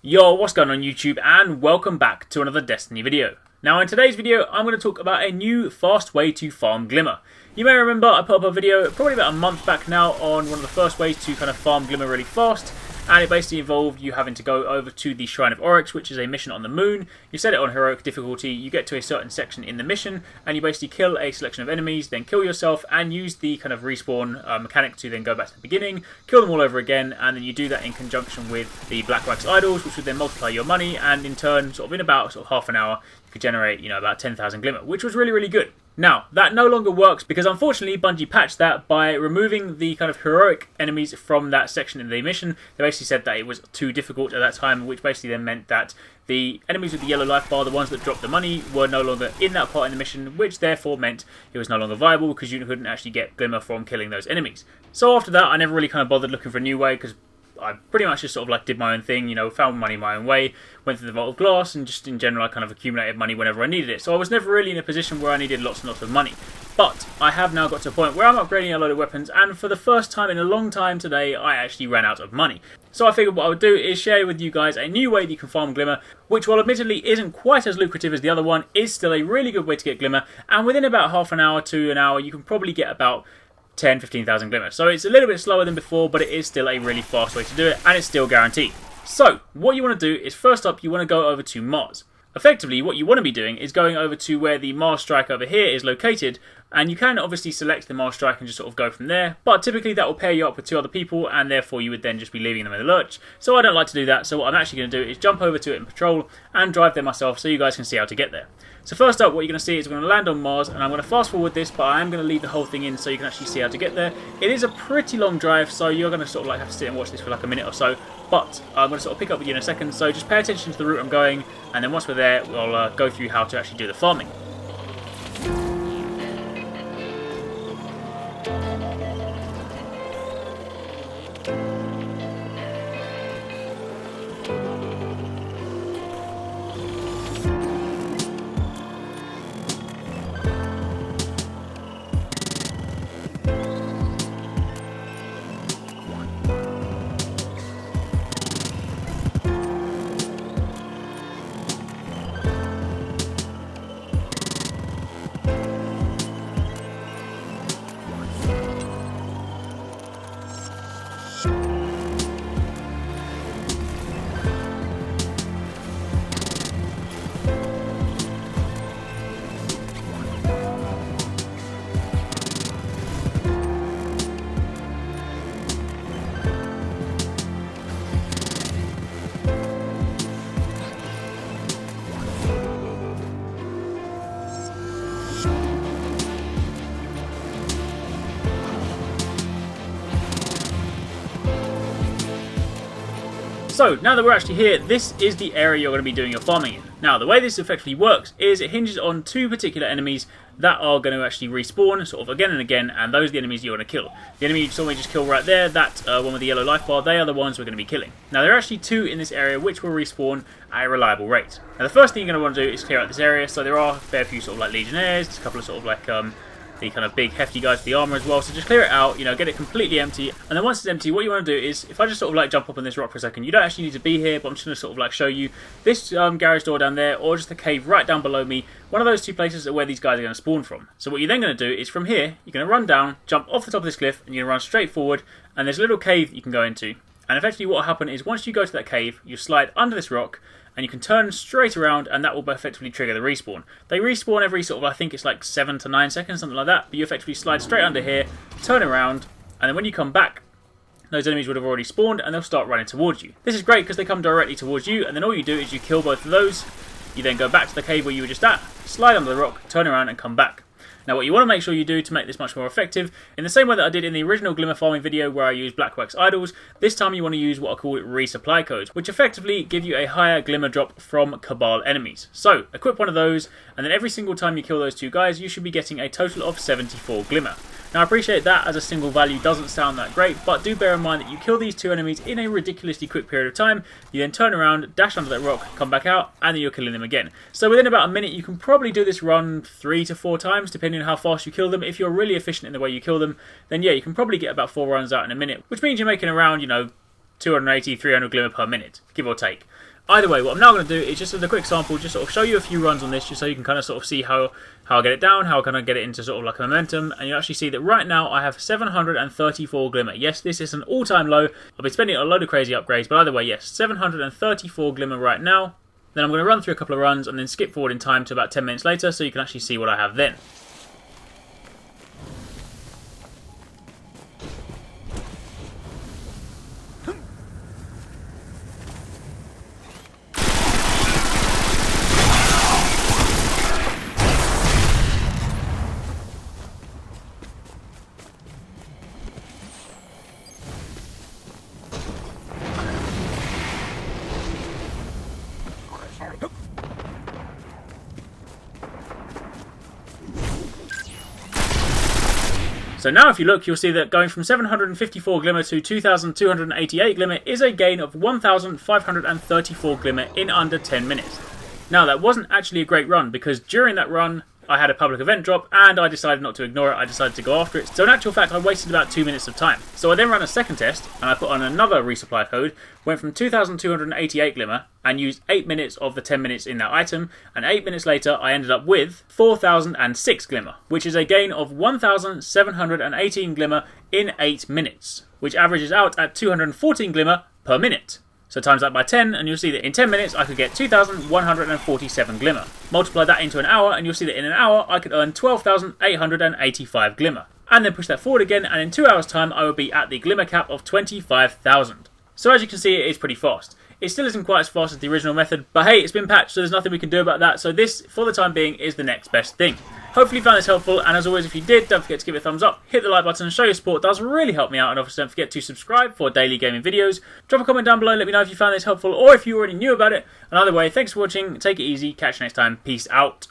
Yo, what's going on YouTube, and welcome back to another Destiny video. Now in today's video I'm going to talk about a new fast way to farm Glimmer. You may remember I put up a video probably about a month back now on one of the first ways to kind of farm Glimmer really fast, and it basically involved you having to go over to the Shrine of Arekkz, which is a mission on the moon. You set it on heroic difficulty, you get to a certain section in the mission, and you basically kill a selection of enemies, then kill yourself, and use the kind of respawn mechanic to then go back to the beginning, kill them all over again, and then you do that in conjunction with the Arekkz idols, which would then multiply your money, and in turn, in about half an hour, you could generate, about 10,000 Glimmer, which was really, really good. Now, that no longer works because unfortunately Bungie patched that by removing the kind of heroic enemies from that section in the mission. They basically said that it was too difficult at that time, which basically then meant that the enemies with the yellow life bar, the ones that dropped the money, were no longer in that part in the mission, which therefore meant it was no longer viable because you couldn't actually get Glimmer from killing those enemies. So after that, I never really kind of bothered looking for a new way because I pretty much just did my own thing, found money my own way, went through the Vault of Glass, and just in general I kind of accumulated money whenever I needed it. So I was never really in a position where I needed lots and lots of money. But I have now got to a point where I'm upgrading a load of weapons, and for the first time in a long time today, I actually ran out of money. So I figured what I would do is share with you guys a new way that you can farm Glimmer, which while admittedly isn't quite as lucrative as the other one, is still a really good way to get Glimmer, and within about half an hour to an hour you can probably get about 15,000 Glimmer. So it's a little bit slower than before, but it is still a really fast way to do it, and it's still guaranteed. So what you want to do is, first up, you want to go over to Mars. Effectively, what you want to be doing is going over to where the Mars strike over here is located, and you can obviously select the Mars strike and just go from there, but typically that will pair you up with 2 other people, and therefore you would then just be leaving them in the lurch. So I don't like to do that, so what I'm actually going to do is jump over to it in patrol and drive there myself so you guys can see how to get there. So first up, what you're going to see is we're going to land on Mars, and I'm going to fast forward this, but I am going to leave the whole thing in so you can actually see how to get there. It is a pretty long drive, so you're going to have to sit and watch this for a minute or so, but I'm going to pick up with you in a second, so just pay attention to the route I'm going, and then once we're there, we'll go through how to actually do the farming. So, now that we're actually here, this is the area you're going to be doing your farming in. Now, the way this effectively works is it hinges on 2 particular enemies that are going to actually respawn, again and again, and those are the enemies you're going to kill. The enemy you saw me just kill right there, that one with the yellow life bar, they are the ones we're going to be killing. Now, there are actually 2 in this area which will respawn at a reliable rate. Now, the first thing you're going to want to do is clear out this area, so there are a fair few legionnaires, a couple of the kind of big hefty guys with the armor as well, so just clear it out, get it completely empty, and then once it's empty, what you want to do is, if I just jump up on this rock for a second, you don't actually need to be here, but I'm just going to show you this garage door down there, or just the cave right down below me. One of those 2 places are where these guys are going to spawn from. So what you're then going to do is, from here, you're going to run down, jump off the top of this cliff, and you're going to run straight forward, and there's a little cave you can go into, and effectively what will happen is, once you go to that cave, you slide under this rock, and you can turn straight around, and that will effectively trigger the respawn. They respawn every I think it's 7 to 9 seconds, something like that, but you effectively slide straight under here, turn around, and then when you come back, those enemies would have already spawned, and they'll start running towards you. This is great because they come directly towards you, and then all you do is you kill both of those, you then go back to the cave where you were just at, slide under the rock, turn around, and come back. Now what you want to make sure you do to make this much more effective, in the same way that I did in the original Glimmer farming video where I used Arekkz idols, this time you want to use what I call resupply codes, which effectively give you a higher Glimmer drop from Cabal enemies. So equip one of those, and then every single time you kill those 2 guys, you should be getting a total of 74 Glimmer. Now I appreciate that as a single value doesn't sound that great, but do bear in mind that you kill these 2 enemies in a ridiculously quick period of time, you then turn around, dash under that rock, come back out, and then you're killing them again. So within about a minute you can probably do this run 3 to 4 times, depending on how fast you kill them. If you're really efficient in the way you kill them, then yeah, you can probably get about 4 runs out in a minute, which means you're making around, 280, 300 Glimmer per minute, give or take. Either way, what I'm now going to do is just as a quick sample, just sort of show you a few runs on this, just so you can kind of sort of see how I get it down, how I kind of get it into sort of like a momentum, and you actually see that right now I have 734 Glimmer. Yes, this is an all-time low. I've been spending a load of crazy upgrades, but either way, yes, 734 Glimmer right now. Then I'm going to run through a couple of runs and then skip forward in time to about 10 minutes later, so you can actually see what I have then. So now if you look, you'll see that going from 754 Glimmer to 2,288 Glimmer is a gain of 1,534 Glimmer in under 10 minutes. Now that wasn't actually a great run, because during that run I had a public event drop and I decided not to ignore it, I decided to go after it. So in actual fact I wasted about 2 minutes of time. So I then ran a second test and I put on another resupply code, went from 2,288 Glimmer and used 8 minutes of the 10 minutes in that item, and 8 minutes later I ended up with 4,006 Glimmer, which is a gain of 1,718 Glimmer in 8 minutes, which averages out at 214 Glimmer per minute. So times that by 10 and you'll see that in 10 minutes I could get 2,147 Glimmer. Multiply that into an hour and you'll see that in an hour I could earn 12,885 Glimmer. And then push that forward again and in 2 hours time I would be at the Glimmer cap of 25,000. So as you can see, it is pretty fast. It still isn't quite as fast as the original method, but hey, it's been patched, so there's nothing we can do about that. So this, for the time being, is the next best thing. Hopefully you found this helpful, and as always, if you did, don't forget to give it a thumbs up, hit the like button, and show your support. It does really help me out, and obviously don't forget to subscribe for daily gaming videos. Drop a comment down below, let me know if you found this helpful, or if you already knew about it. And either way, thanks for watching, take it easy, catch you next time, peace out.